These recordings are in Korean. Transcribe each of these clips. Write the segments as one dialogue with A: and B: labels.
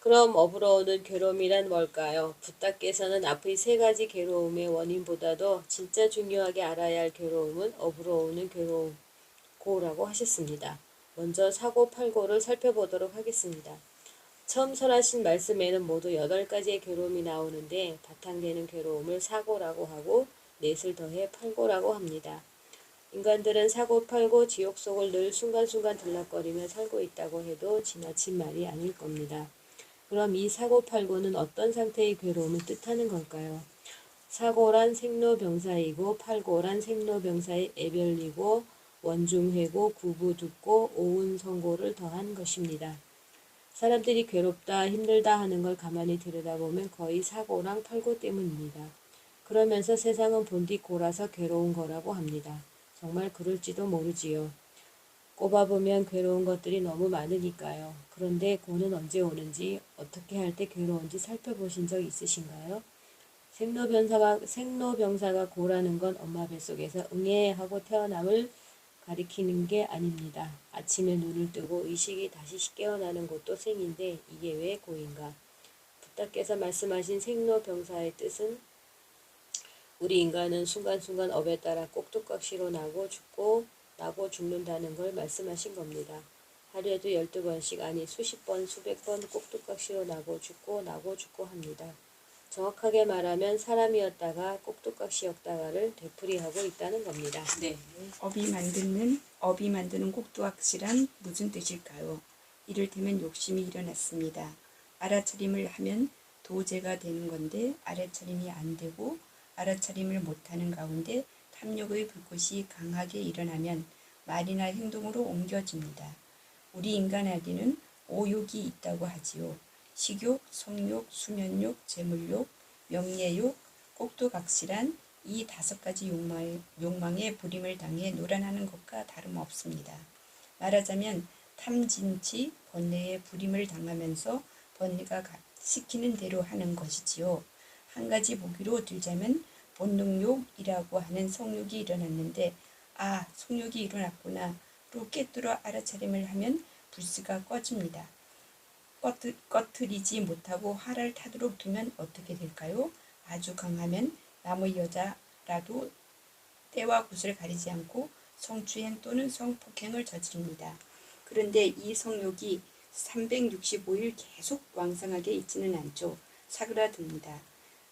A: 그럼 업으로 오는 괴로움이란 뭘까요? 붓다께서는 앞의 세 가지 괴로움의 원인보다도 진짜 중요하게 알아야 할 괴로움은 업으로 오는 괴로움, 고라고 하셨습니다. 먼저 사고팔고를 살펴보도록 하겠습니다. 처음 설하신 말씀에는 모두 8가지의 괴로움이 나오는데 바탕되는 괴로움을 사고라고 하고 넷을 더해 팔고라고 합니다. 인간들은 사고팔고 지옥 속을 늘 순간순간 들락거리며 살고 있다고 해도 지나친 말이 아닐 겁니다. 그럼 이 사고팔고는 어떤 상태의 괴로움을 뜻하는 걸까요? 사고란 생로병사이고 팔고란 생로병사의 애별리고 원중회고 구부듣고 오운성고를 더한 것입니다. 사람들이 괴롭다 힘들다 하는 걸 가만히 들여다보면 거의 사고랑 팔고 때문입니다. 그러면서 세상은 본디 골아서 괴로운 거라고 합니다. 정말 그럴지도 모르지요. 꼽아보면 괴로운 것들이 너무 많으니까요. 그런데 고는 언제 오는지 어떻게 할 때 괴로운지 살펴보신 적 있으신가요? 생로병사가 고라는 건 엄마 뱃속에서 응애 하고 태어남을 가리키는 게 아닙니다. 아침에 눈을 뜨고 의식이 다시 깨어나는 것도 생인데 이게 왜 고인가? 부탁께서 말씀하신 생로병사의 뜻은 우리 인간은 순간순간 업에 따라 꼭두각시로 나고 죽는다는 걸 말씀하신 겁니다. 하루에도 12번씩 아니 수십 번 수백 번 꼭두각시로 나고 죽고 합니다. 정확하게 말하면 사람이었다가 꼭두각시였다가를 되풀이하고 있다는 겁니다.
B: 네. 업이 만드는 꼭두각시란 무슨 뜻일까요? 이를테면 욕심이 일어났습니다. 알아차림을 하면 도제가 되는 건데 알아차림이 안 되고 알아차림을 못하는 가운데 탐욕의 불꽃이 강하게 일어나면 말이나 행동으로 옮겨집니다. 우리 인간에게는 5욕이 있다고 하지요. 식욕, 성욕, 수면욕, 재물욕, 명예욕, 꼭두각시란 이 5가지 욕망에 불임을 당해 노란하는 것과 다름없습니다. 말하자면 탐진치, 번뇌에 불임을 당하면서 번뇌가 시키는 대로 하는 것이지요. 한 가지 보기로 들자면 본능욕이라고 하는 성욕이 일어났는데 성욕이 일어났구나 로 깨뜨려 알아차림을 하면 불씨가 꺼집니다. 꺼트리지 못하고 화를 타도록 두면 어떻게 될까요? 아주 강하면 남의 여자라도 때와 곳을 가리지 않고 성추행 또는 성폭행을 저지릅니다. 그런데 이 성욕이 365일 계속 왕성하게 있지는 않죠. 사그라듭니다.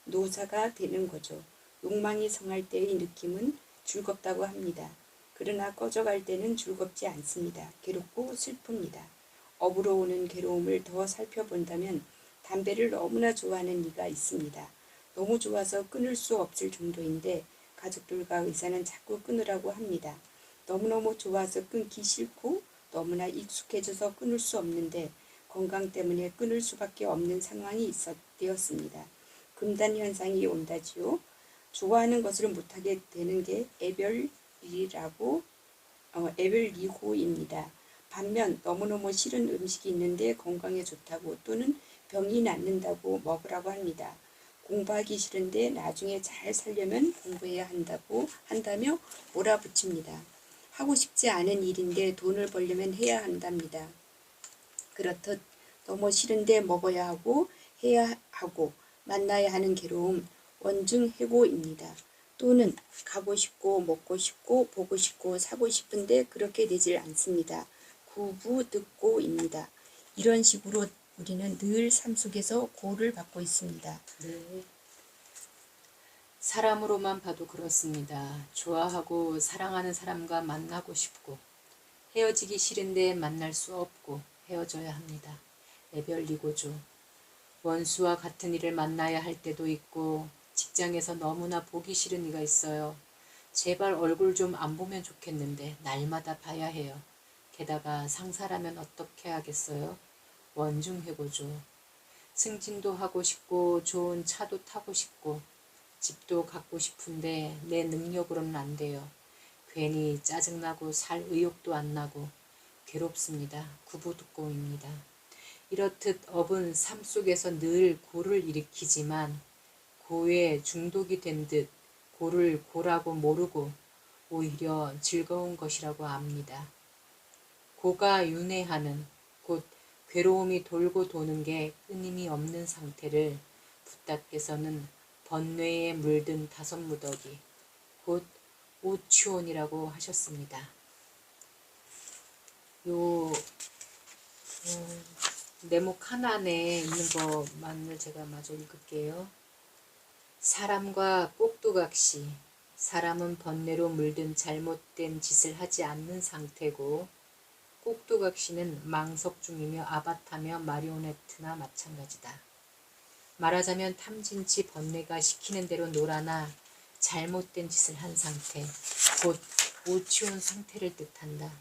B: 노사가 되는 거죠. 욕망이 성할 때의 느낌은 즐겁다고 합니다. 그러나 꺼져갈 때는 즐겁지 않습니다. 괴롭고 슬픕니다. 업으로 오는 괴로움을 더 살펴본다면 담배를 너무나 좋아하는 이가 있습니다. 너무 좋아서 끊을 수 없을 정도인데 가족들과 의사는 자꾸 끊으라고 합니다. 너무너무 좋아서 끊기 싫고 너무나 익숙해져서 끊을 수 없는데 건강 때문에 끊을 수밖에 없는 상황이 되었습니다. 금단 현상이 온다지요. 좋아하는 것을 못하게 되는 게 애별리호입니다. 반면 너무너무 싫은 음식이 있는데 건강에 좋다고 또는 병이 낫는다고 먹으라고 합니다. 공부하기 싫은데 나중에 잘 살려면 공부해야 한다며 몰아붙입니다. 하고 싶지 않은 일인데 돈을 벌려면 해야 한답니다. 그렇듯 너무 싫은데 먹어야 하고 해야 하고 만나야 하는 괴로움 원중해고입니다. 또는 가고 싶고 먹고 싶고 보고 싶고 사고 싶은데 그렇게 되질 않습니다. 구부듣고입니다. 이런 식으로 우리는 늘 삶 속에서 고를 받고 있습니다.
C: 네. 사람으로만 봐도 그렇습니다. 좋아하고 사랑하는 사람과 만나고 싶고 헤어지기 싫은데 만날 수 없고 헤어져야 합니다. 애별리고죠. 원수와 같은 이를 만나야 할 때도 있고 직장에서 너무나 보기 싫은 이가 있어요. 제발 얼굴 좀 안 보면 좋겠는데 날마다 봐야 해요. 게다가 상사라면 어떻게 하겠어요? 원중해고죠. 승진도 하고 싶고 좋은 차도 타고 싶고 집도 갖고 싶은데 내 능력으로는 안 돼요. 괜히 짜증나고 살 의욕도 안 나고 괴롭습니다. 구부듣고입니다. 이렇듯 업은 삶 속에서 늘 고를 일으키지만 고에 중독이 된 듯 고를 고라고 모르고 오히려 즐거운 것이라고 압니다. 고가 윤회하는 곧 괴로움이 돌고 도는 게 끊임이 없는 상태를 붓다께서는 번뇌에 물든 5무더기, 곧 오추온이라고 하셨습니다. 요 내목 하나에 있는 것만을 제가 마저 읽을게요. 사람과 꼭두각시, 사람은 번뇌로 물든 잘못된 짓을 하지 않는 상태고 꼭두각시는 망석 중이며 아바타며 마리오네트나 마찬가지다. 말하자면 탐진치 번뇌가 시키는 대로 놀아나 잘못된 짓을 한 상태, 곧 오치온 상태를 뜻한다.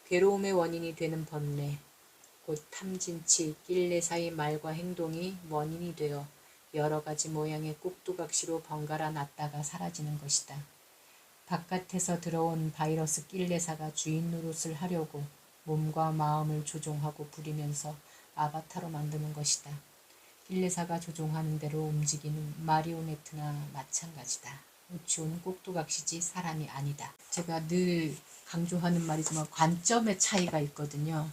C: 괴로움의 원인이 되는 번뇌, 곧 탐진치, 낄레사의 말과 행동이 원인이 되어 여러 가지 모양의 꼭두각시로 번갈아 났다가 사라지는 것이다. 바깥에서 들어온 바이러스 낄레사가 주인 노릇을 하려고 몸과 마음을 조종하고 부리면서 아바타로 만드는 것이다. 낄레사가 조종하는 대로 움직이는 마리오네트나 마찬가지다. 우치오는 꼭두각시지 사람이 아니다. 제가 늘 강조하는 말이지만 관점의 차이가 있거든요.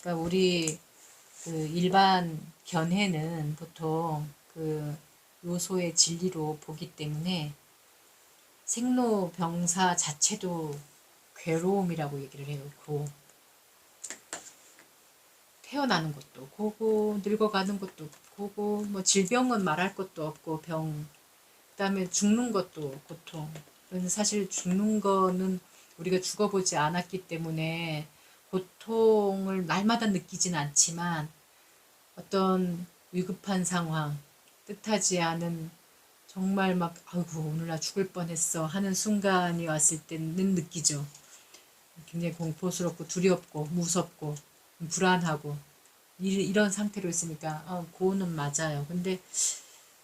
C: 그러니까 우리 그 일반 견해는 보통 그 요소의 진리로 보기 때문에 생로병사 자체도 괴로움이라고 얘기를 해요. 태어나는 것도 고고, 늙어가는 것도 고고, 뭐 질병은 말할 것도 없고 병, 그다음에 죽는 것도 고통. 사실 죽는 거는 우리가 죽어보지 않았기 때문에 고통을 날마다 느끼진 않지만 어떤 위급한 상황, 뜻하지 않은 정말 막 아이고 오늘 나 죽을 뻔했어 하는 순간이 왔을 때는 느끼죠. 굉장히 공포스럽고 두렵고 무섭고 불안하고 이런 상태로 있으니까 그거는 맞아요. 근데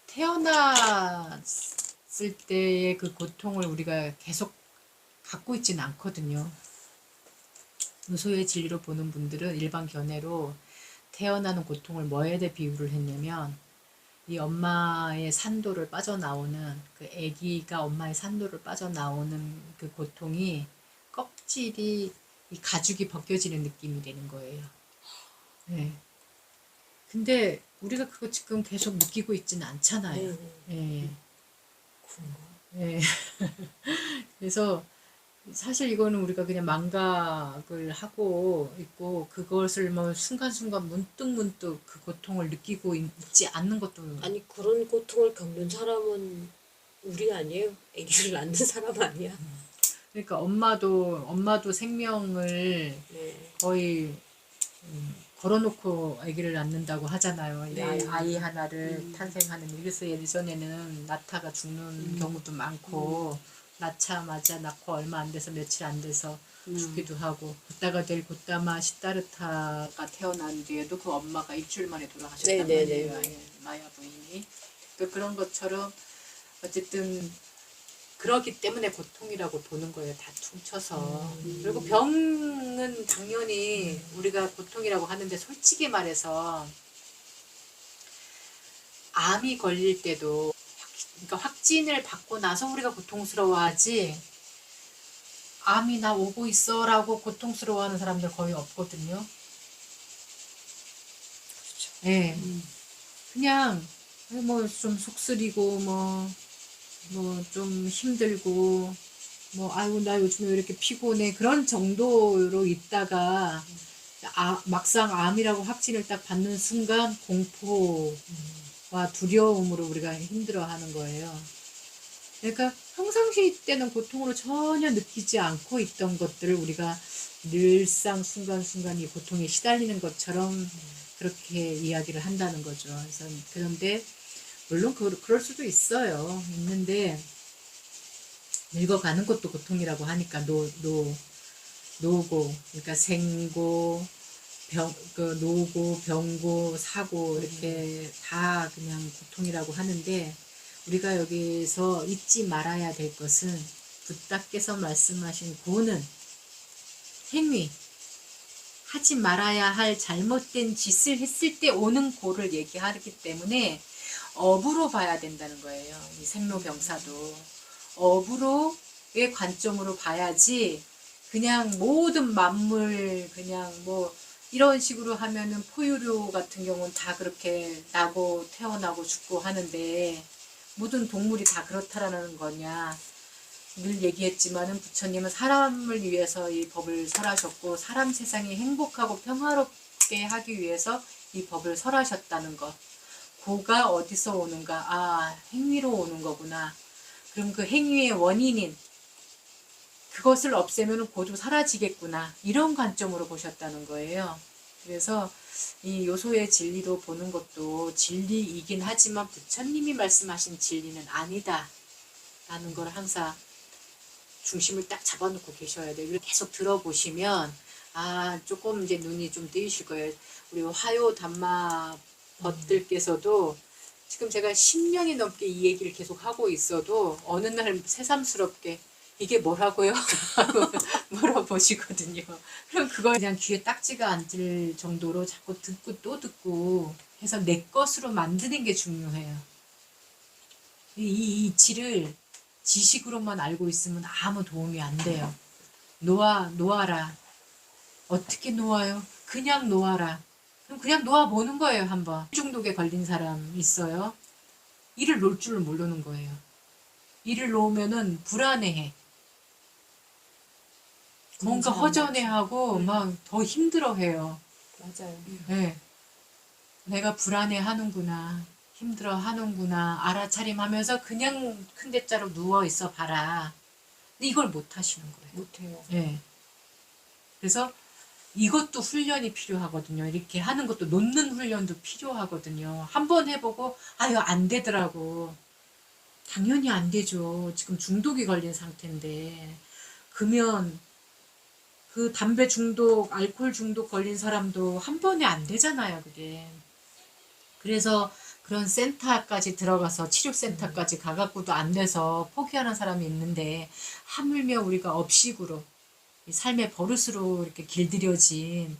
C: 태어났을 때의 그 고통을 우리가 계속 갖고 있지는 않거든요. 요소의 진리로 보는 분들은 일반 견해로 태어나는 고통을 뭐에 대해 비유를 했냐면 이 엄마의 산도를 빠져나오는 그 아기가 엄마의 산도를 빠져나오는 그 고통이 껍질이 이 가죽이 벗겨지는 느낌이 되는 거예요. 네. 근데 우리가 그거 지금 계속 느끼고 있지는 않잖아요. 네. 네. 그래서 사실 이거는 우리가 그냥 망각을 하고 있고 그것을 뭐 순간순간 문득문득 그 고통을 느끼고 있지 않는 것도
A: 아니 그런 고통을 겪는 사람은 우리 아니에요? 아기를 낳는 사람 아니야?
C: 그러니까 엄마도 생명을
A: 네.
C: 거의 걸어놓고 아기를 낳는다고 하잖아요. 이
A: 네.
C: 아이 하나를 탄생하는 그래서 예전에는 낳다가 죽는 경우도 많고 낳자마자 낳고 얼마 안 돼서 며칠 안 돼서 죽기도 하고 걷다가 될 곧다마 시다르타가 태어난 뒤에도 그 엄마가 일주일 만에 돌아가셨단
A: 네,
C: 말이에요.
A: 네.
C: 예, 마야 부인이. 그런 것처럼 어쨌든 그러기 때문에 고통이라고 보는 거예요. 다 퉁쳐서. 그리고 병은 당연히 우리가 고통이라고 하는데 솔직히 말해서 암이 걸릴 때도 그러니까 확진을 받고 나서 우리가 고통스러워하지 암이 나 오고 있어 라고 고통스러워하는 사람들 거의 없거든요.
A: 그렇죠.
C: 네. 그냥 뭐 좀 속쓰리고 뭐 좀 힘들고 아이고 나 요즘에 왜 이렇게 피곤해 그런 정도로 있다가 막상 암이라고 확진을 딱 받는 순간 공포와 두려움으로 우리가 힘들어하는 거예요. 그러니까 평상시 때는 고통으로 전혀 느끼지 않고 있던 것들을 우리가 늘상 순간순간 이 고통에 시달리는 것처럼 그렇게 이야기를 한다는 거죠. 그런데 물론 그럴 수도 있어요. 있는데 늙어가는 것도 고통이라고 하니까 노고 그러니까 생고 노고 병고 사고 이렇게 다 그냥 고통이라고 하는데 우리가 여기서 잊지 말아야 될 것은 붓다께서 말씀하신 고는 행위 하지 말아야 할 잘못된 짓을 했을 때 오는 고를 얘기하기 때문에 업으로 봐야 된다는 거예요. 이 생로병사도 업으로의 관점으로 봐야지 그냥 모든 만물 그냥 이런 식으로 하면은 포유류 같은 경우는 다 그렇게 나고 태어나고 죽고 하는데 모든 동물이 다 그렇다라는 거냐. 늘 얘기했지만은 부처님은 사람을 위해서 이 법을 설하셨고 사람 세상이 행복하고 평화롭게 하기 위해서 이 법을 설하셨다는 것. 고가 어디서 오는가? 아, 행위로 오는 거구나. 그럼 그 행위의 원인인 그것을 없애면 고도 사라지겠구나. 이런 관점으로 보셨다는 거예요. 그래서 이 요소의 진리로 보는 것도 진리이긴 하지만 부처님이 말씀하신 진리는 아니다. 라는 걸 항상 중심을 딱 잡아놓고 계셔야 돼요. 이렇게 계속 들어보시면 아 조금 이제 눈이 좀 뜨이실 거예요. 우리 화요 담마 벗들께서도 지금 제가 10년이 넘게 이 얘기를 계속 하고 있어도 어느 날 새삼스럽게 이게 뭐라고요? 하고 물어보시거든요. 그럼 그걸 그냥 귀에 딱지가 앉을 정도로 자꾸 듣고 또 듣고 해서 내 것으로 만드는 게 중요해요. 이 이치를 지식으로만 알고 있으면 아무 도움이 안 돼요. 놓아라. 어떻게 놓아요? 그냥 놓아라. 그럼 그냥 놓아보는 거예요, 한번. 중독에 걸린 사람 있어요. 이를 놓을 줄을 모르는 거예요. 이를 놓으면은 불안해해. 뭔가 허전해하고 막 더 힘들어해요.
B: 맞아요.
C: 네. 내가 불안해하는구나. 힘들어하는구나. 알아차림하면서 그냥 큰 대자로 누워있어 봐라. 근데 이걸 못 하시는 거예요.
B: 못해요.
C: 네. 그래서 이것도 훈련이 필요하거든요. 이렇게 하는 것도 놓는 훈련도 필요하거든요. 한번 해보고 아유 안 되더라고. 당연히 안 되죠. 지금 중독이 걸린 상태인데 금연 그 담배 중독, 알코올 중독 걸린 사람도 한 번에 안 되잖아요, 그게. 그래서 그런 센터까지 들어가서 치료센터까지 가갖고도 안 돼서 포기하는 사람이 있는데 하물며 우리가 업식으로 이 삶의 버릇으로 이렇게 길들여진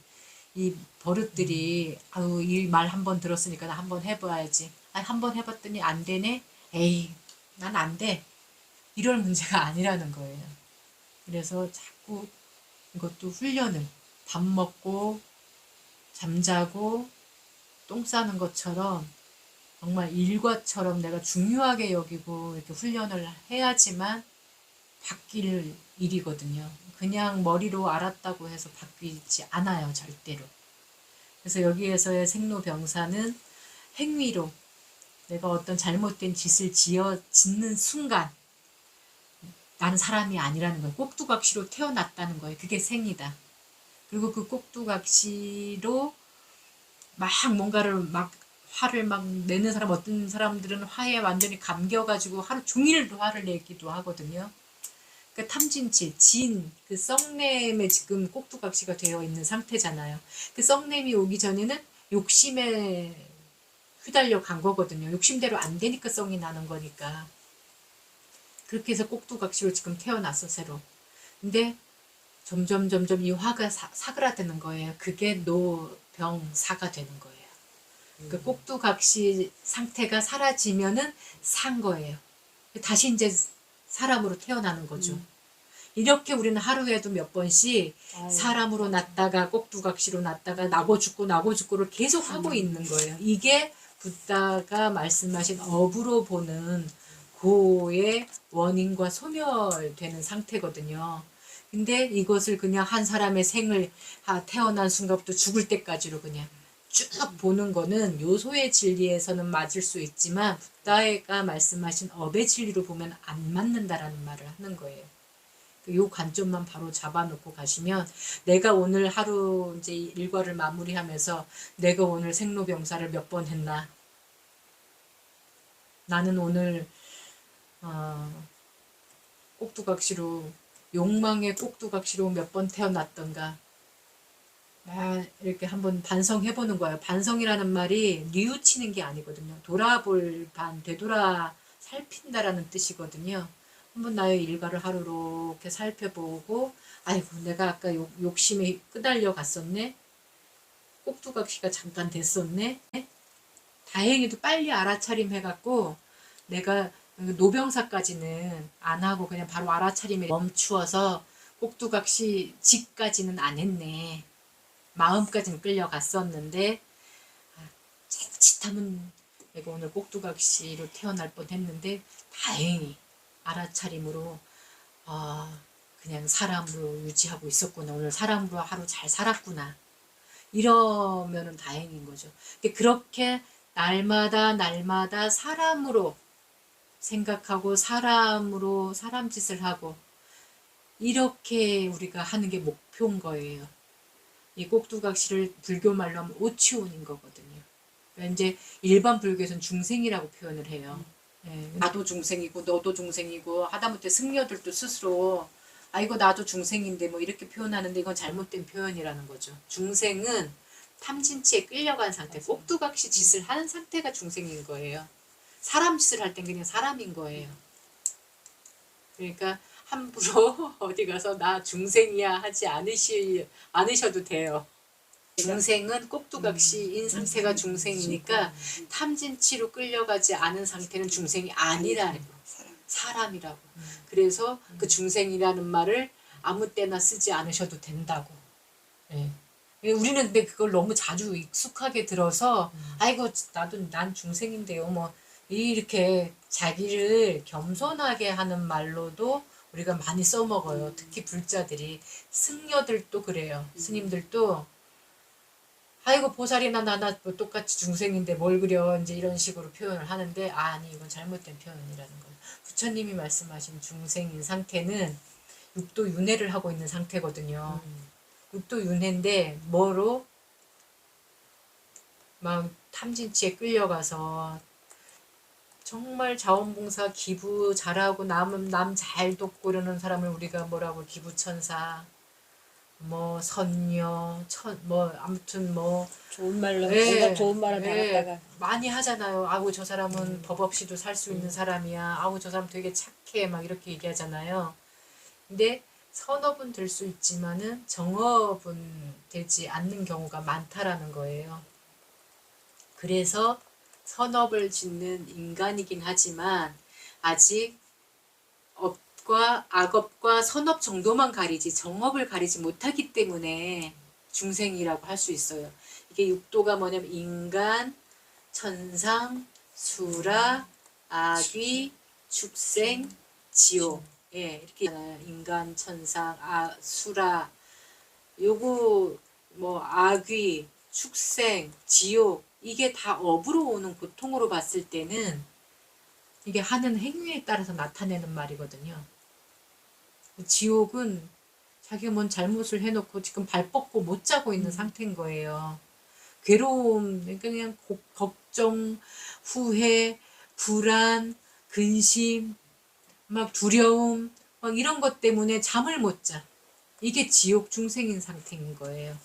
C: 이 버릇들이 아우 이 말 한 번 들었으니까 나 한 번 해봐야지. 아, 한 번 해봤더니 안 되네. 에이, 난 안 돼. 이럴 문제가 아니라는 거예요. 그래서 자꾸 이것도 훈련을 밥 먹고 잠자고 똥 싸는 것처럼 정말 일과처럼 내가 중요하게 여기고 이렇게 훈련을 해야지만 바뀔 일이거든요. 그냥 머리로 알았다고 해서 바뀌지 않아요, 절대로. 그래서 여기에서의 생로병사는 행위로 내가 어떤 잘못된 짓을 짓는 순간 나는 사람이 아니라는 거예요. 꼭두각시로 태어났다는 거예요. 그게 생이다. 그리고 그 꼭두각시로 막 뭔가를 막 화를 막 내는 사람 어떤 사람들은 화에 완전히 감겨가지고 하루 종일 화를 내기도 하거든요. 그 탐진치, 그 썩냄에 지금 꼭두각시가 되어 있는 상태잖아요. 그 썩냄이 오기 전에는 욕심에 휘달려 간 거거든요. 욕심대로 안 되니까 썩이 나는 거니까. 그렇게 해서 꼭두각시로 지금 태어났어, 새로. 근데 점점 이 화가 사그라드는 거예요. 그게 노병사가 되는 거예요. 그 꼭두각시 상태가 사라지면은 산 거예요. 다시 이제 사람으로 태어나는 거죠. 이렇게 우리는 하루에도 몇 번씩 사람으로 났다가 꼭두각시로 났다가 나고 죽고를 계속 하고 있는 거예요. 이게 부다가 말씀하신 업으로 보는 고의 원인과 소멸되는 상태거든요. 근데 이것을 그냥 한 사람의 생을 태어난 순간부터 죽을 때까지로 그냥 쭉 보는 거는 요소의 진리에서는 맞을 수 있지만 부다가 말씀하신 업의 진리로 보면 안 맞는다라는 말을 하는 거예요. 이 관점만 바로 잡아놓고 가시면 내가 오늘 하루 이제 일과를 마무리하면서 내가 오늘 생로병사를 몇 번 했나? 나는 오늘 꼭두각시로 욕망의 꼭두각시로 몇 번 태어났던가? 이렇게 한번 반성해보는 거예요. 반성이라는 말이 뉘우치는 게 아니거든요. 돌아볼 되돌아 살핀다라는 뜻이거든요. 한번 나의 일과를 하루로 이렇게 살펴보고 아이고 내가 아까 욕심에 끄달려 갔었네. 꼭두각시가 잠깐 됐었네. 다행히도 빨리 알아차림해갖고 내가 노병사까지는 안 하고 그냥 바로 알아차림에 멈추어서 꼭두각시 직까지는 안 했네. 마음까지는 끌려갔었는데 자칫하면 내가 오늘 꼭두각시로 태어날 뻔했는데 다행히 알아차림으로 그냥 사람으로 유지하고 있었구나. 오늘 사람으로 하루 잘 살았구나. 이러면은 다행인 거죠. 그렇게 날마다 사람으로 생각하고 사람으로 사람 짓을 하고 이렇게 우리가 하는 게 목표인 거예요. 이 꼭두각시를 불교 말로 하면 오치온인 거거든요. 그러니까 이제 일반 불교에서는 중생이라고 표현을 해요. 예, 나도 중생이고 너도 중생이고 하다못해 승려들도 스스로 이거 나도 중생인데 뭐 이렇게 표현하는데 이건 잘못된 표현이라는 거죠. 중생은 탐진치에 끌려간 상태, 꼭두각시 짓을 하는 상태가 중생인 거예요. 사람 짓을 할 땐 그냥 사람인 거예요. 그러니까 함부로 어디 가서 나 중생이야 하지 않으셔도 돼요. 중생은 꼭두각시인 상태가 중생이니까 탐진치로 끌려가지 않은 상태는 중생이 아니라고. 사람이라고. 그래서 그 중생이라는 말을 아무 때나 쓰지 않으셔도 된다고. 예. 우리는 근데 그걸 너무 자주 익숙하게 들어서 아이고 난 중생인데요 뭐 이렇게 자기를 겸손하게 하는 말로도 우리가 많이 써먹어요. 특히 불자들이. 승려들도 그래요. 스님들도 아이고 보살이나 나나 뭐 똑같이 중생인데 뭘 그려 이제 이런 식으로 표현을 하는데 아니 이건 잘못된 표현이라는 거예요. 부처님이 말씀하신 중생인 상태는 육도 윤회를 하고 있는 상태거든요. 육도 윤회인데 뭐로 막 탐진치에 끌려가서 정말 자원봉사 기부 잘하고 남 잘 돕고 이러는 사람을 우리가 뭐라고 기부천사 뭐 선녀 뭐 아무튼 뭐
A: 좋은 말로
C: 예,
A: 뭔가 좋은 말을
C: 예,
A: 달았다가
C: 많이 하잖아요. 아우 저 사람은 법 없이도 살 수 있는 사람이야. 아우 저 사람 되게 착해 막 이렇게 얘기하잖아요. 근데 선업은 될 수 있지만은 정업은 되지 않는 경우가 많다라는 거예요. 그래서 선업을 짓는 인간이긴 하지만 아직 업과 악업과 선업 정도만 가리지 정업을 가리지 못하기 때문에 중생이라고 할 수 있어요. 이게 육도가 뭐냐면 인간, 천상, 수라, 아귀, 축생, 지옥. 예, 이렇게 있잖아요. 인간, 천상, 수라. 요거 뭐 아귀, 축생, 지옥 이게 다 업으로 오는 고통으로 봤을 때는 이게 하는 행위에 따라서 나타내는 말이거든요. 지옥은 자기가 뭔 잘못을 해놓고 지금 발 뻗고 못 자고 있는 상태인 거예요. 괴로움, 그러니까 그냥 걱정, 후회, 불안, 근심, 막 두려움, 막 이런 것 때문에 잠을 못 자. 이게 지옥 중생인 상태인 거예요.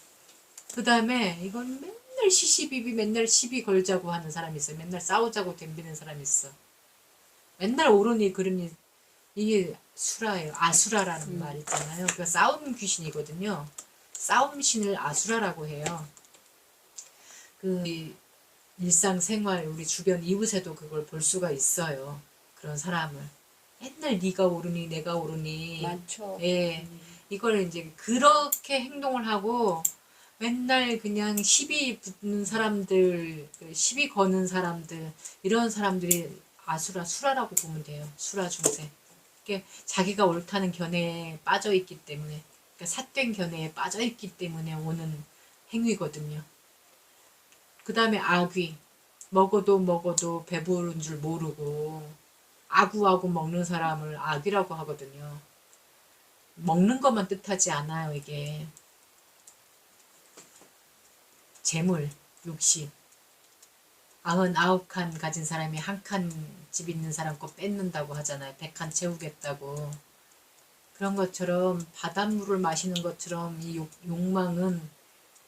C: 그 다음에 이건 맨날 시시비비 맨날 시비 걸자고 하는 사람이 있어요. 맨날 싸우자고 덤비는 사람이 있어. 맨날 옳으니 그러니 이게 수라예요. 아수라라는 말 있잖아요. 그러니까 싸움 귀신이거든요. 싸움신을 아수라라고 해요. 그 일상생활 우리 주변 이웃에도 그걸 볼 수가 있어요. 그런 사람을 맨날 네가 옳으니 내가 옳으니
A: 많죠.
C: 예, 이걸 이제 그렇게 행동을 하고 맨날 그냥 시비 붙는 사람들, 시비 거는 사람들 이런 사람들이 아수라 수라라고 보면 돼요. 수라 중생. 이게 자기가 옳다는 견해에 빠져 있기 때문에, 그러니까 삿된 견해에 빠져 있기 때문에 오는 행위거든요. 그 다음에 아귀. 먹어도 배부른 줄 모르고 아구아구 먹는 사람을 아귀라고 하거든요. 먹는 것만 뜻하지 않아요, 이게. 재물, 욕심. 99칸 가진 사람이 한 칸 집 있는 사람 거 뺏는다고 하잖아요. 100칸 채우겠다고. 그런 것처럼 바닷물을 마시는 것처럼 이 욕망은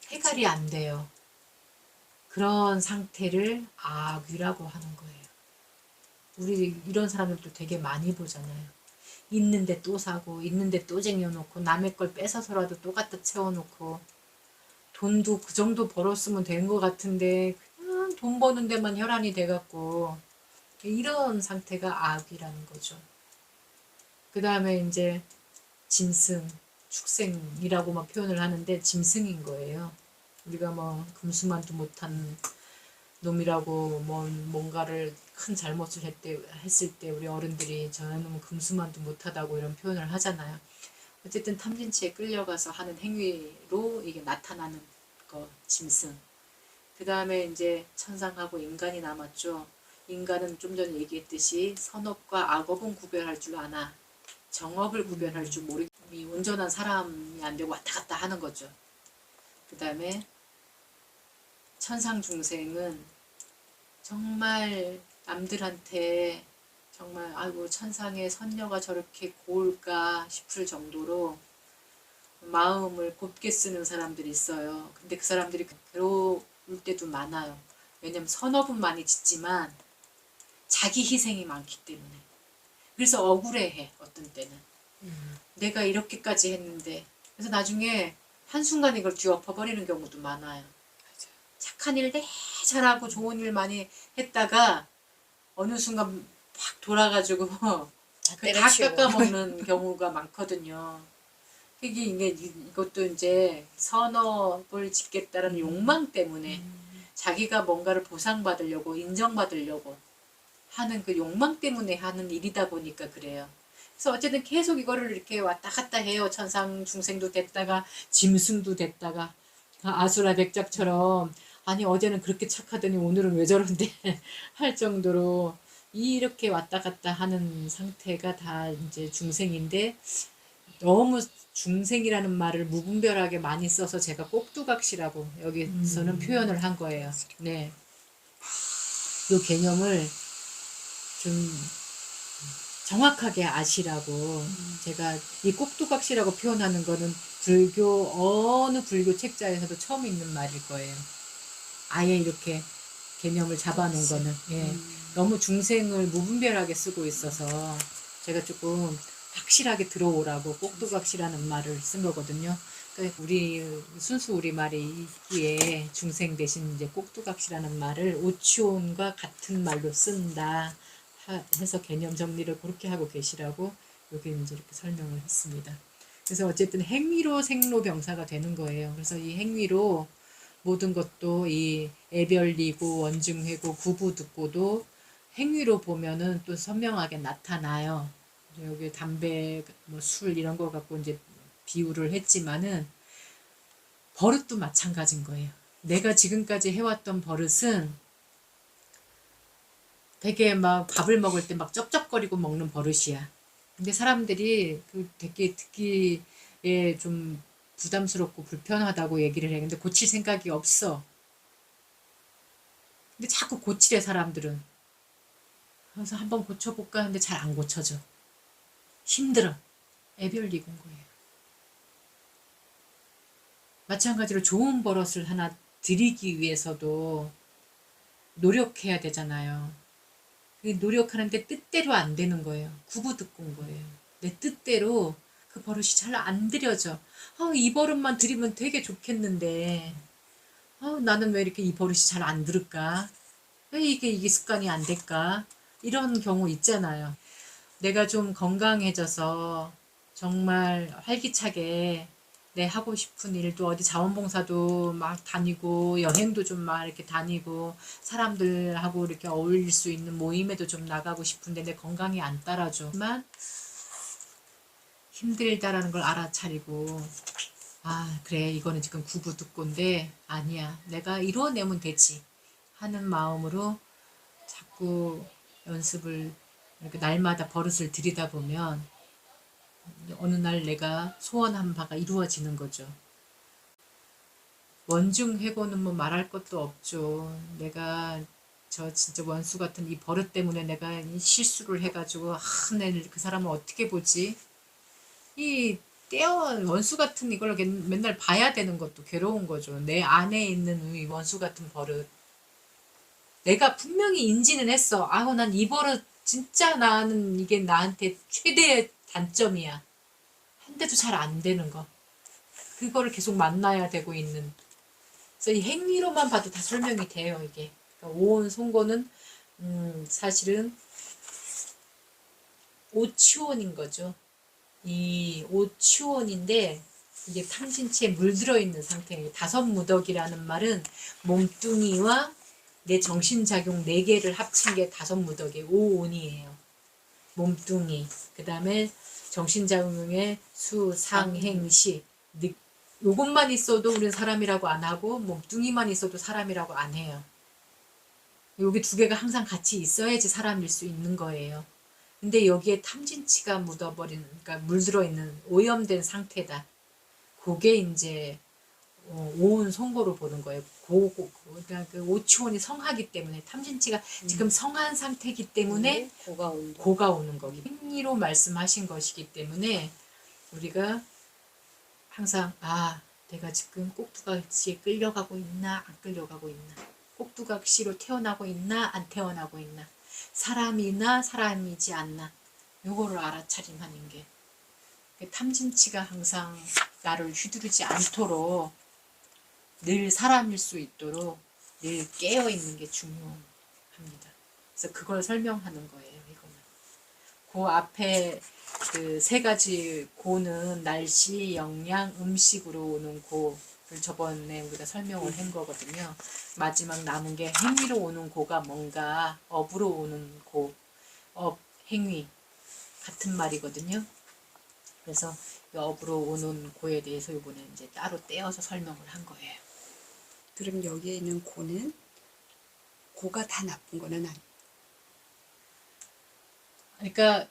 C: 해결이 안 돼요. 그런 상태를 악귀라고 하는 거예요. 우리 이런 사람들도 되게 많이 보잖아요. 있는데 또 사고 있는데 또 쟁여놓고 남의 걸 뺏어서라도 또 갖다 채워놓고 돈도 그 정도 벌었으면 되는 것 같은데 그냥 돈 버는 데만 혈안이 돼갖고 이런 상태가 악이라는 거죠. 그 다음에 이제 짐승, 축생이라고만 표현을 하는데 짐승인 거예요. 우리가 뭐 금수만도 못한 놈이라고 뭔가를 큰 잘못을 했을 때 우리 어른들이 저놈은 금수만도 못하다고 이런 표현을 하잖아요. 어쨌든 탐진치에 끌려가서 하는 행위로 이게 나타나는 거, 짐승. 그 다음에 이제 천상하고 인간이 남았죠. 인간은 좀 전에 얘기했듯이 선업과 악업은 구별할 줄 아나 정업을 구별할 줄 모르기, 온전한 사람이 안 되고 왔다 갔다 하는 거죠. 그 다음에 천상 중생은 정말 남들한테 정말 아이고 천상의 선녀가 저렇게 고울까 싶을 정도로 마음을 곱게 쓰는 사람들이 있어요. 근데 그 사람들이 괴로울 때도 많아요. 왜냐면 선업은 많이 짓지만 자기 희생이 많기 때문에. 그래서 억울해해 어떤 때는. 내가 이렇게까지 했는데. 그래서 나중에 한순간 이걸 뒤엎어버리는 경우도 많아요. 착한 일 되게 잘하고 좋은 일 많이 했다가 어느 순간 확 돌아가지고 다 깎아먹는 경우가 많거든요. 이게 이것도 이제 선업을 짓겠다는 욕망 때문에 자기가 뭔가를 보상받으려고 인정받으려고 하는 그 욕망 때문에 하는 일이다 보니까 그래요. 그래서 어쨌든 계속 이거를 이렇게 왔다 갔다 해요. 천상 중생도 됐다가 짐승도 됐다가 아수라 백작처럼 아니 어제는 그렇게 착하더니 오늘은 왜 저런데 할 정도로 이렇게 왔다 갔다 하는 상태가 다 이제 중생인데 너무 중생이라는 말을 무분별하게 많이 써서 제가 꼭두각시라고 여기서는 표현을 한 거예요. 네. 이 개념을 좀 정확하게 아시라고 제가 이 꼭두각시라고 표현하는 거는 어느 불교 책자에서도 처음 읽는 말일 거예요. 아예 이렇게 개념을 잡아놓은 거는 너무 중생을 무분별하게 쓰고 있어서 제가 조금 확실하게 들어오라고 꼭두각시라는 말을 쓴 거거든요. 그러니까 우리 순수 우리말에 중생 대신 이제 꼭두각시라는 말을 오치온과 같은 말로 쓴다 해서 개념 정리를 그렇게 하고 계시라고 여기 이제 이렇게 설명을 했습니다. 그래서 어쨌든 행위로 생로병사가 되는 거예요. 그래서 이 행위로 모든 것도 이 애별리고 원증회고 구부듣고도 행위로 보면은 또 선명하게 나타나요. 여기 담배, 뭐 술 이런 거 갖고 이제 비유를 했지만은 버릇도 마찬가지인 거예요. 내가 지금까지 해왔던 버릇은 되게 막 밥을 먹을 때 막 쩝쩝거리고 먹는 버릇이야. 근데 사람들이 그 되게 듣기에 좀 부담스럽고 불편하다고 얘기를 해. 근데 고칠 생각이 없어. 근데 자꾸 고치래 사람들은. 그래서 한번 고쳐볼까 하는데 잘 안 고쳐져. 힘들어. 애별리고인 거예요. 마찬가지로 좋은 버릇을 하나 들이기 위해서도 노력해야 되잖아요. 그 노력하는데 뜻대로 안 되는 거예요. 구부듣고인 거예요. 내 뜻대로 그 버릇이 잘 안 들여져. 이 버릇만 들이면 되게 좋겠는데 나는 왜 이렇게 이 버릇이 잘 안 들을까? 왜 이게 습관이 안 될까? 이런 경우 있잖아요. 내가 좀 건강해져서 정말 활기차게 내 하고 싶은 일도 어디 자원봉사도 막 다니고 여행도 좀 막 이렇게 다니고 사람들하고 이렇게 어울릴 수 있는 모임에도 좀 나가고 싶은데 내 건강이 안 따라줘만 힘들다라는 걸 알아차리고 그래 이거는 지금 구부듣고인데 아니야 내가 이뤄내면 되지 하는 마음으로 자꾸 연습을 이렇게 날마다 버릇을 들이다 보면 어느 날 내가 소원한 바가 이루어지는 거죠. 원중회고는 뭐 말할 것도 없죠. 내가 저 진짜 원수 같은 이 버릇 때문에 내가 이 실수를 해가지고 내일 그 사람을 어떻게 보지? 이 원수 같은 이걸 맨날 봐야 되는 것도 괴로운 거죠. 내 안에 있는 이 원수 같은 버릇. 내가 분명히 인지는 했어. 난 이 버릇 진짜 나는 이게 나한테 최대의 단점이야. 한데도 잘 안 되는 거. 그거를 계속 만나야 되고 있는. 그래서 이 행위로만 봐도 다 설명이 돼요, 이게. 그러니까 오온 송고는 사실은 오치원인 거죠. 이 오치원인데 이게 탐진치에 물들어 있는 상태예요. 다섯 무더기라는 말은 몸뚱이와 내 정신작용 4개를 합친 게 다섯 무더기, 오온이에요. 몸뚱이, 그 다음에 정신작용의 수, 상, 행, 시. 요것만 있어도 우리는 사람이라고 안 하고 몸뚱이만 있어도 사람이라고 안 해요. 여기 2개가 항상 같이 있어야지 사람일 수 있는 거예요. 근데 여기에 탐진치가 묻어버린, 그러니까 물들어 있는 오염된 상태다. 그게 이제 오온 성고로 보는 거예요. 그러니까 그 오치원이 성하기 때문에 탐진치가 지금 성한 상태이기 때문에
A: 고가 온도.
C: 고가 오는 거기. 행위로 말씀하신 것이기 때문에 우리가 항상 내가 지금 꼭두각시에 끌려가고 있나 안 끌려가고 있나, 꼭두각시로 태어나고 있나 안 태어나고 있나, 사람이나 사람이지 않나, 요거를 알아차림하는 게 탐진치가 항상 나를 휘두르지 않도록 늘 사람일 수 있도록 늘 깨어있는 게 중요합니다. 그래서 그걸 설명하는 거예요. 이거는. 그 앞에 그 3가지 고는 날씨, 영양, 음식으로 오는 고를 저번에 우리가 설명을 한 거거든요. 마지막 남은 게 행위로 오는 고가 뭔가, 업으로 오는 고, 업, 행위 같은 말이거든요. 그래서 이 업으로 오는 고에 대해서 이번에 이제 따로 떼어서 설명을 한 거예요.
B: 그럼 여기에 있는 고는 고가 다 나쁜 거는 아니에요.
C: 그러니까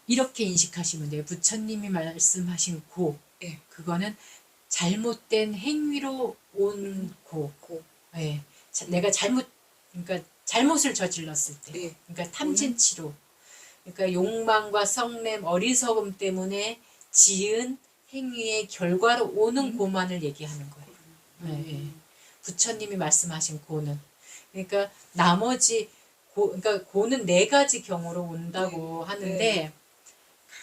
C: 이렇게 인식하시면 돼요. 부처님이 말씀하신 고,
B: 예.
C: 그거는 잘못된 행위로 온 고. 예. 내가 그러니까 잘못을 저질렀을 때,
B: 예.
C: 그러니까 탐진치로, 그러니까 욕망과 성냄, 어리석음 때문에 지은 행위의 결과로 오는 고만을 얘기하는 거예요. 예. 부처님이 말씀하신 고는, 그러니까 나머지 그러니까 고는 4가지 경우로 온다고 하는데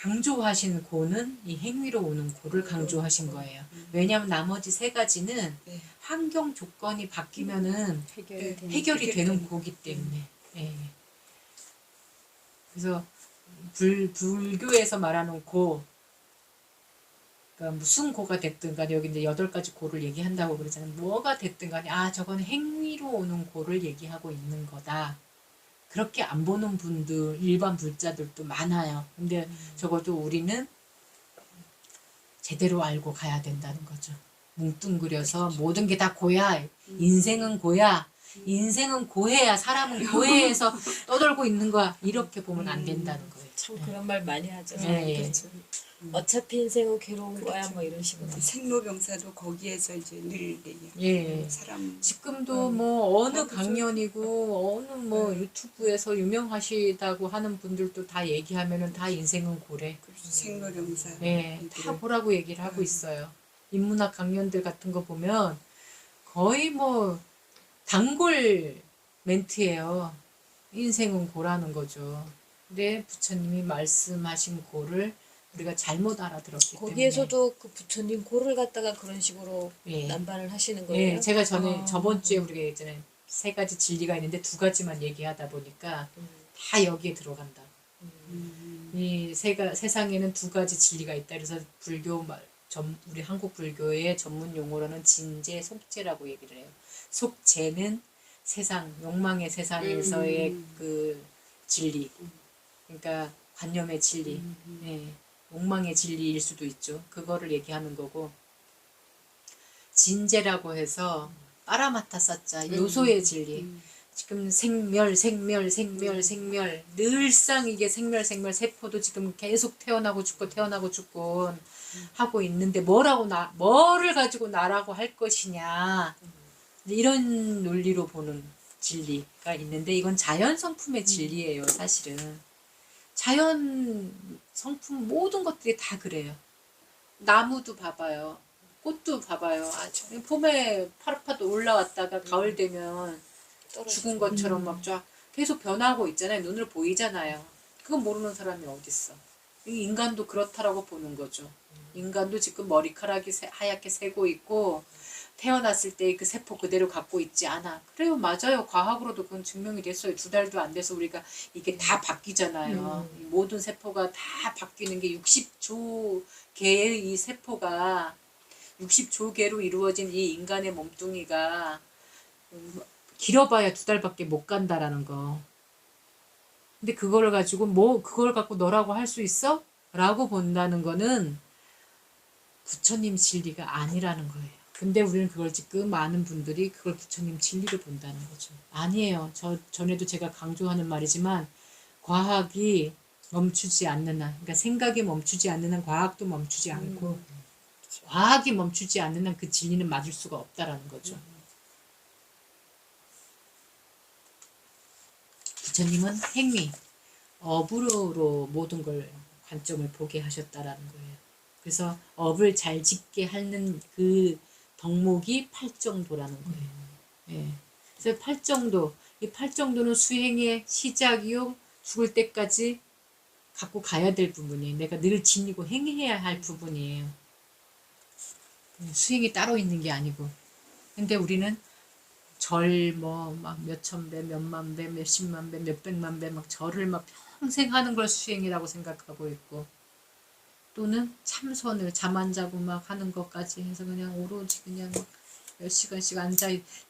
C: 강조하신 고는 이 행위로 오는 고를 강조하신 거예요. 왜냐하면 나머지 3가지는 환경 조건이 바뀌면은 해결이 되는 고기 때문에. 예. 그래서 불교에서 말하는 고, 그러니까 무슨 고가 됐든 간에 여기 이제 8가지 고를 얘기한다고 그러잖아요. 뭐가 됐든 간에 저건 행위로 오는 고를 얘기하고 있는 거다. 그렇게 안 보는 분들, 일반 불자들도 많아요. 근데 적어도 우리는 제대로 알고 가야 된다는 거죠. 뭉뚱그려서 모든 게 다 고야. 인생은 고야. 인생은 고해야. 사람은 고해에서 떠돌고 있는 거야. 이렇게 보면 안 된다는 거예요.
A: 참 그런 말 많이 하죠.
C: 네.
A: 그렇죠. 어차피 인생은 괴로운 거야, 뭐 이런 식으로.
B: 생로병사도 거기에서 이제 늘 얘기해요.
C: 예.
B: 사람
C: 지금도 뭐 어느 강연이고 어느 뭐 유튜브에서 유명하시다고 하는 분들도 다 얘기하면은 다 인생은 고래.
B: 생로병사.
C: 네, 다 보라고 얘기를 하고 있어요. 인문학 강연들 같은 거 보면 거의 뭐 단골 멘트예요. 인생은 고라는 거죠. 근데 부처님이 말씀하신 고를 우리가 잘못 알아들었기
A: 거기에서도 그 부처님 고를 갖다가 그런 식으로
C: 때문에
A: 난반을 하시는
C: 예,
A: 거예요.
C: 제가 저번 주에 우리가 예전에 3가지 진리가 있는데 2가지만 얘기하다 보니까 다 여기에 들어간다. 이 세상에는 2가지 진리가 있다. 그래서 우리 한국 불교의 전문 용어로는 진재, 속재라고 얘기를 해요. 속재는 세상, 욕망의 세상에서의 그 진리, 그러니까 관념의 진리, 예, 욕망의 진리일 수도 있죠. 그거를 얘기하는 거고, 진재라고 해서 빠라마타 사자, 요소의 진리. 지금 생멸 늘상 이게 생멸 세포도 지금 계속 태어나고 죽고 하고 있는데 뭐를 가지고 나라고 할 것이냐, 이런 논리로 보는 진리가 있는데 이건 자연 성품의 진리예요. 사실은 자연 성품 모든 것들이 다 그래요. 나무도 봐봐요, 꽃도 봐봐요. 봄에 파릇파릇 올라왔다가 가을 되면 죽은 것처럼 막 쫙 계속 변하고 있잖아요. 눈으로 보이잖아요. 그건 모르는 사람이 어딨어. 인간도 그렇다라고 보는 거죠. 인간도 지금 머리카락이 하얗게 새고 있고 태어났을 때 그 세포 그대로 갖고 있지 않아. 그래요, 맞아요. 과학으로도 그건 증명이 됐어요. 2달도 안 돼서 우리가 이게 다 바뀌잖아요. 이 모든 세포가 다 바뀌는 게 60조 개의 이 세포가 60조 개로 이루어진 이 인간의 몸뚱이가 길어봐야 2달밖에 못 간다라는 거. 근데 그걸 가지고 뭐 그걸 갖고 너라고 할 수 있어? 라고 본다는 거는 부처님 진리가 아니라는 거예요. 근데 우리는 그걸 지금 많은 분들이 그걸 부처님 진리로 본다는 거죠. 아니에요. 전에도 제가 강조하는 말이지만 과학이 멈추지 않는 한, 그러니까 생각이 멈추지 않는 한 과학도 멈추지 않고 과학이 멈추지 않는 한 그 진리는 맞을 수가 없다라는 거죠. 부처님은 행위, 업으로 모든 걸 관점을 보게 하셨다라는 거예요. 그래서 업을 잘 짓게 하는 그 덕목이 팔정도라는 거예요. 예. 그래서 팔정도, 이 팔정도는 수행의 시작이요, 죽을 때까지 갖고 가야 될 부분이에요. 내가 늘 지니고 행해야 할 부분이에요. 수행이 따로 있는 게 아니고. 근데 우리는 절 뭐 막 몇천 배, 몇만 배, 몇십만 배, 몇백만 배 막 절을 막 평생 하는 걸 수행이라고 생각하고 있고, 또는 참선을 잠 안 자고 막 하는 것까지 해서 그냥 오로지 그냥 막 몇 시간씩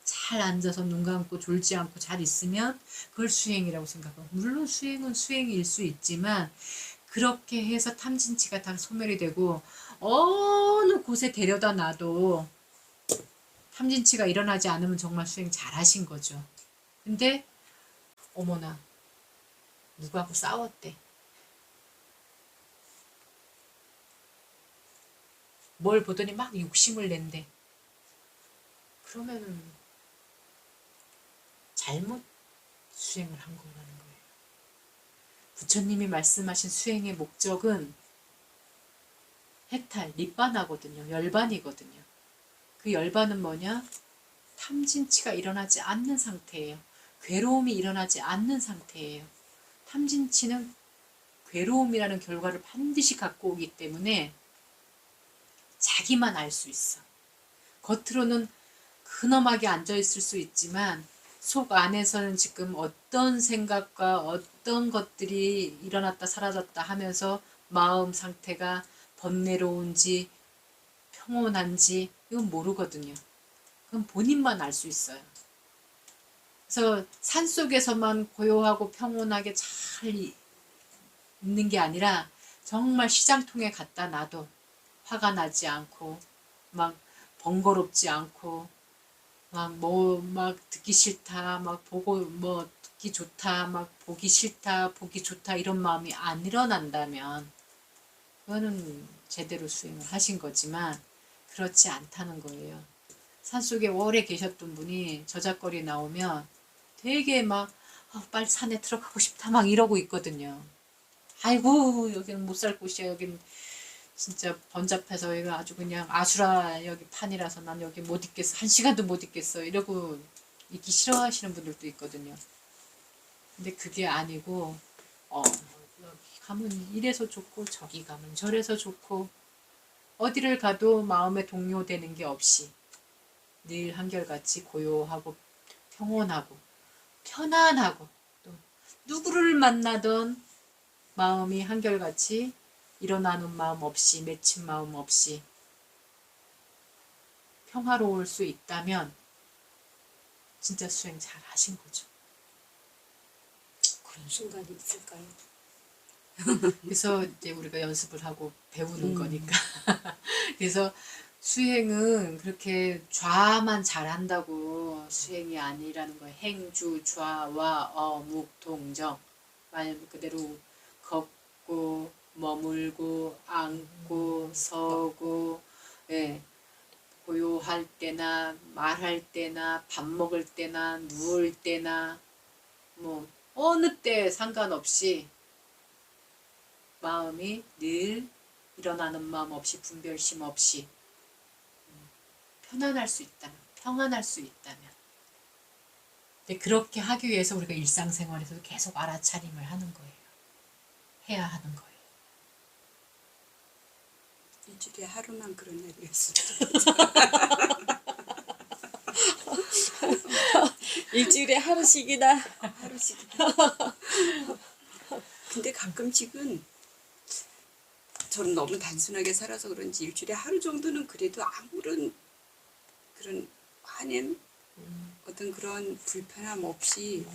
C: 잘 앉아서 눈 감고 졸지 않고 잘 있으면 그걸 수행이라고 생각하고, 물론 수행은 수행일 수 있지만 그렇게 해서 탐진치가 다 소멸이 되고 어느 곳에 데려다 놔도 탐진치가 일어나지 않으면 정말 수행 잘 하신 거죠. 근데 어머나 누구하고 싸웠대. 뭘 보더니 막 욕심을 낸대. 그러면은 잘못 수행을 한 거라는 거예요. 부처님이 말씀하신 수행의 목적은 해탈, 니bb안하거든요. 열반이거든요. 그 열반은 뭐냐? 탐진치가 일어나지 않는 상태예요. 괴로움이 일어나지 않는 상태예요. 탐진치는 괴로움이라는 결과를 반드시 갖고 오기 때문에 자기만 알 수 있어. 겉으로는 근엄하게 앉아있을 수 있지만 속 안에서는 지금 어떤 생각과 어떤 것들이 일어났다 사라졌다 하면서 마음 상태가 번뇌로운지 평온한지 이건 모르거든요. 그건 본인만 알 수 있어요. 그래서 산속에서만 고요하고 평온하게 잘 있는 게 아니라 정말 시장통에 갖다 놔도 화가 나지 않고 막 번거롭지 않고 막 듣기 싫다, 막 보고 뭐 듣기 좋다, 막 보기 싫다, 보기 좋다 이런 마음이 안 일어난다면 그거는 제대로 수행을 하신 거지만 그렇지 않다는 거예요. 산속에 오래 계셨던 분이 저작거리 나오면 되게 막 빨리 산에 들어가고 싶다 막 이러고 있거든요. 아이고 여기는 못 살 곳이야. 여기는 진짜 번잡해서 여기가 아주 그냥 아수라 여기 판이라서 난 여기 못 있겠어. 1시간도 못 있겠어. 이러고 있기 싫어하시는 분들도 있거든요. 근데 그게 아니고 여기 가면 이래서 좋고 저기 가면 저래서 좋고 어디를 가도 마음에 동요되는 게 없이 늘 한결같이 고요하고 평온하고 편안하고 또 누구를 만나던 마음이 한결같이 일어나는 마음 없이 맺힌 마음 없이 평화로울 수 있다면 진짜 수행 잘 하신 거죠.
A: 그런 순간이 있을까요?
C: 그래서 이제 우리가 연습을 하고 배우는 거니까. 그래서 수행은 그렇게 좌만 잘한다고 수행이 아니라는 거예요. 행주, 좌와 어묵, 동정. 말 그대로 걷고 머물고 앉고 서고 예. 고요할 때나 말할 때나 밥 먹을 때나 누울 때나 뭐 어느 때 상관없이 마음이 늘 일어나는 마음 없이 분별심 없이 편안할 수 있다면 평안할 수 있다면 근데 그렇게 하기 위해서 우리가 일상생활에서도 계속 알아차림을 하는 거예요. 해야 하는 거예요.
B: 일주일에 하루만 그런 날이 있어요.
A: 일주일에 하루씩이나.
B: 하루씩. 근데 가끔씩은 저는 너무 단순하게 살아서 그런지 일주일에 하루 정도는 그래도 아무런 그런 화냄, 어떤 그런 불편함 없이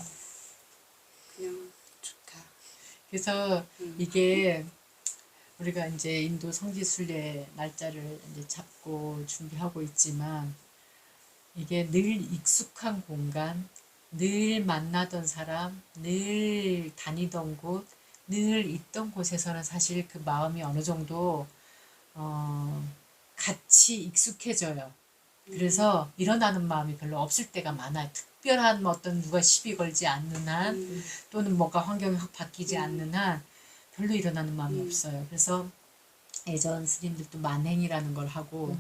B: 그냥 좋다.
C: 그래서 이게 우리가 이제 인도 성지순례 날짜를 이제 잡고 준비하고 있지만 이게 늘 익숙한 공간, 늘 만나던 사람, 늘 다니던 곳, 늘 있던 곳에서는 사실 그 마음이 어느 정도 같이 익숙해져요. 그래서 일어나는 마음이 별로 없을 때가 많아요. 특별한 어떤 누가 시비 걸지 않는 한 또는 뭔가 환경이 확 바뀌지 않는 한 별로 일어나는 마음이 없어요. 그래서 예전 스님들도 만행이라는 걸 하고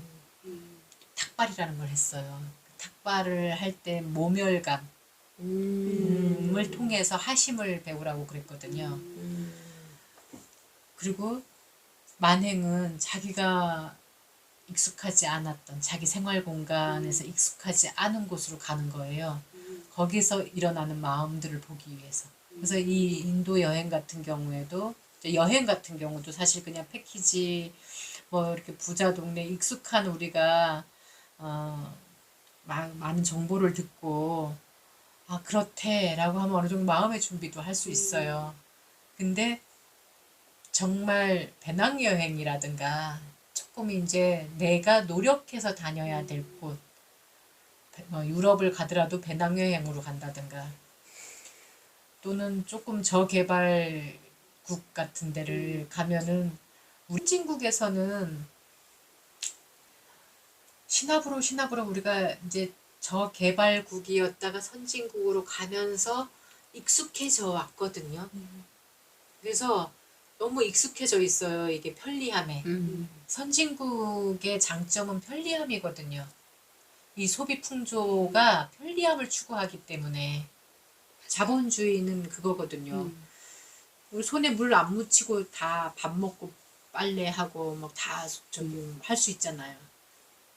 C: 탁발이라는 걸 했어요. 탁발을 할 때 모멸감을 통해서 하심을 배우라고 그랬거든요. 그리고 만행은 자기가 익숙하지 않았던 자기 생활 공간에서 익숙하지 않은 곳으로 가는 거예요. 거기서 일어나는 마음들을 보기 위해서. 그래서 이 인도 여행 같은 경우에도 여행 같은 경우도 사실 그냥 패키지 뭐 이렇게 부자 동네 익숙한 우리가 많은 정보를 듣고 아 그렇대라고 하면 어느 정도 마음의 준비도 할 수 있어요. 근데 정말 배낭여행이라든가 조금 이제 내가 노력해서 다녀야 될 곳, 유럽을 가더라도 배낭여행으로 간다든가 또는 조금 저개발국 같은 데를 가면은 우리 친국에서는 신압으로 우리가 이제 저개발국이었다가 선진국으로 가면서 익숙해져 왔거든요. 그래서 너무 익숙해져 있어요. 이게 편리함에. 선진국의 장점은 편리함이거든요. 이 소비 풍조가 편리함을 추구하기 때문에 자본주의는 그거거든요. 우리 손에 물 안 묻히고 다 밥 먹고 빨래하고 막 다 저기 할 수 있잖아요.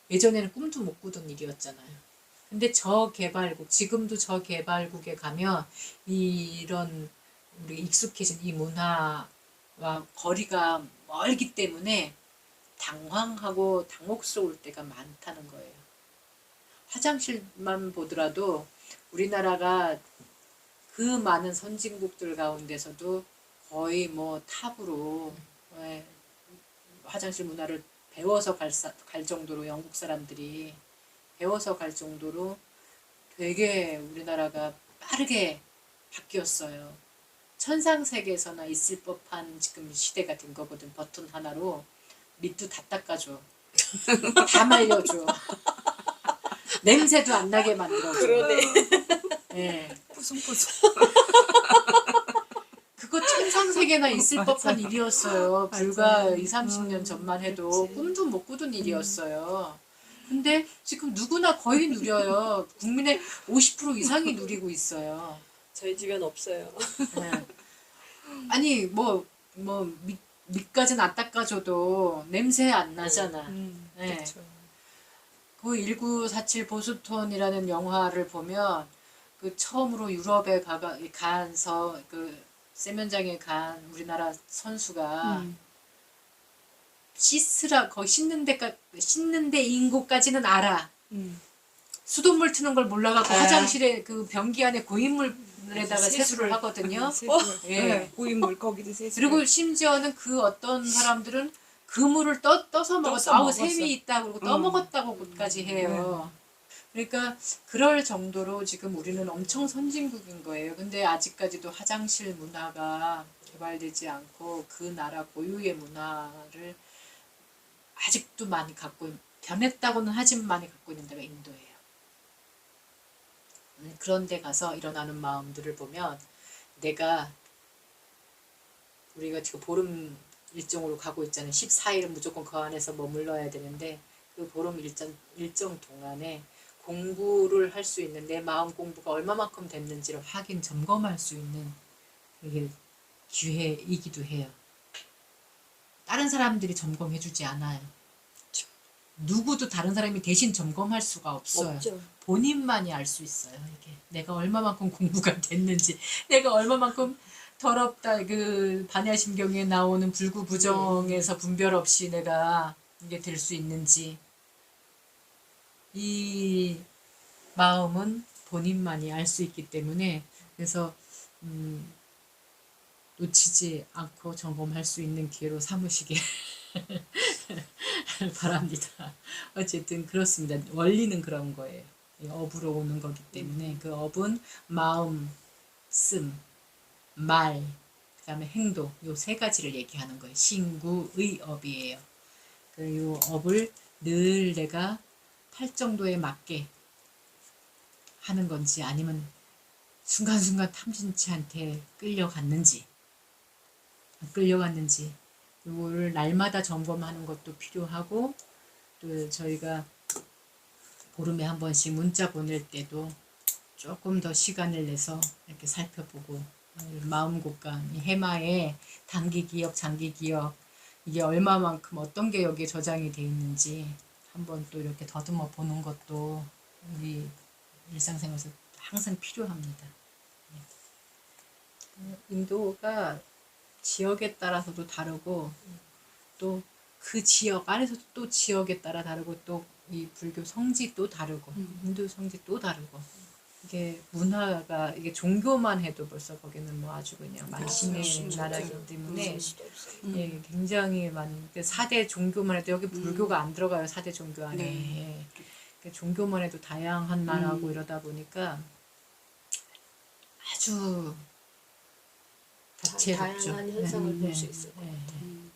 C: 예전에는 꿈도 못 꾸던 일이었잖아요. 근데 저개발국, 지금도 저개발국에 가면 이런 우리 익숙해진 이 문화와 거리가 멀기 때문에 당황하고 당혹스러울 때가 많다는 거예요. 화장실만 보더라도 우리나라가 그 많은 선진국들 가운데서도 거의 뭐 탑으로 화장실 문화를 배워서 갈 정도로 영국 사람들이 배워서 갈 정도로 되게 우리나라가 빠르게 바뀌었어요. 천상세계에서나 있을 법한 지금 시대가 된 거거든. 버튼 하나로 밑도 다 닦아줘. 다 말려줘. 냄새도 안 나게 만들어줘.
A: 그러네.
C: 네.
B: 뽀송뽀송.
C: 그거 천상세계나 있을 법한 일이었어요. 불과 2, 30년 전만 해도
B: 그치.
C: 꿈도 못 꾸던 일이었어요. 근데 지금 누구나 거의 누려요. 국민의 50% 이상이 누리고 있어요.
A: 저희 집엔 없어요.
C: 네. 아니 밑까지는 안 닦아줘도 냄새 안 나잖아. 네.
B: 그렇죠.
C: 그 1947 보스턴이라는 영화를 보면 그 처음으로 유럽에 가서 그 세면장에 간 우리나라 선수가 거기 씻는 데인 곳까지는 알아. 수돗물 트는 걸 몰라갖고 화장실에 그 변기 안에 고인물에다가 세수를 하거든요. 예.
B: 고인물 거기도 세수.
C: 그리고 심지어는 그 어떤 사람들은 그 물을 떠서 먹었어. 아우
B: 먹었어.
C: 샘이 있다 그러고 떠먹었다고까지 해요. 그러니까 그럴 정도로 지금 우리는 엄청 선진국인 거예요. 근데 아직까지도 화장실 문화가 개발되지 않고 그 나라 고유의 문화를 아직도 많이 변했다고는 하지만 많이 갖고 있는 데가 인도예요. 그런 데 가서 일어나는 마음들을 보면 우리가 지금 보름 일정으로 가고 있잖아요. 14일은 무조건 그 안에서 머물러야 되는데 그 보름 일정 동안에 공부를 할 수 있는 내 마음 공부가 얼마만큼 됐는지를 확인 점검할 수 있는 그게 기회이기도 해요. 다른 사람들이 점검해 주지 않아요. 누구도 다른 사람이 대신 점검할 수가 없어요.
A: 없죠.
C: 본인만이 알 수 있어요. 이게 내가 얼마만큼 공부가 됐는지, 내가 얼마만큼 더럽다 그 반야심경에 나오는 불구부정에서 분별 없이 내가 이게 될 수 있는지, 이 마음은 본인만이 알 수 있기 때문에, 그래서 놓치지 않고 점검할 수 있는 기회로 삼으시길 바랍니다. 어쨌든 그렇습니다. 원리는 그런 거예요. 이 업으로 오는 거기 때문에 그 업은 마음, 씀, 말, 그 다음에 행동, 요 세 가지를 얘기하는 거예요. 신구의 업이에요. 그 업을 늘 내가 팔 정도에 맞게 하는 건지, 아니면 순간순간 탐진치한테 끌려갔는지, 요거를 날마다 점검하는 것도 필요하고, 또 저희가 보름에 한 번씩 문자 보낼 때도 조금 더 시간을 내서 이렇게 살펴보고, 마음 곡간, 해마의 단기 기억, 장기 기억, 이게 얼마만큼 어떤 게 여기에 저장이 돼 있는지 한번 또 이렇게 더듬어 보는 것도 우리 일상생활에서 항상 필요합니다. 인도가 지역에 따라서도 다르고, 또 그 지역 안에서도 또 지역에 따라 다르고, 또 이 불교 성지 또 다르고, 힌두 성지 또 다르고, 이게 문화가, 이게 종교만 해도 벌써 거기는 뭐 아주 그냥 만신의 나라이기 때문에 예, 굉장히 많은 4대 종교만 해도, 여기 불교가 안 들어가요. 4대 종교 안에. 예. 그 종교만 해도 다양한 나라고 이러다 보니까 아주 다채롭죠.
A: 다양한 현상을
C: 네,
A: 볼 수 있을 것
C: 네,
A: 같아요.
C: 네.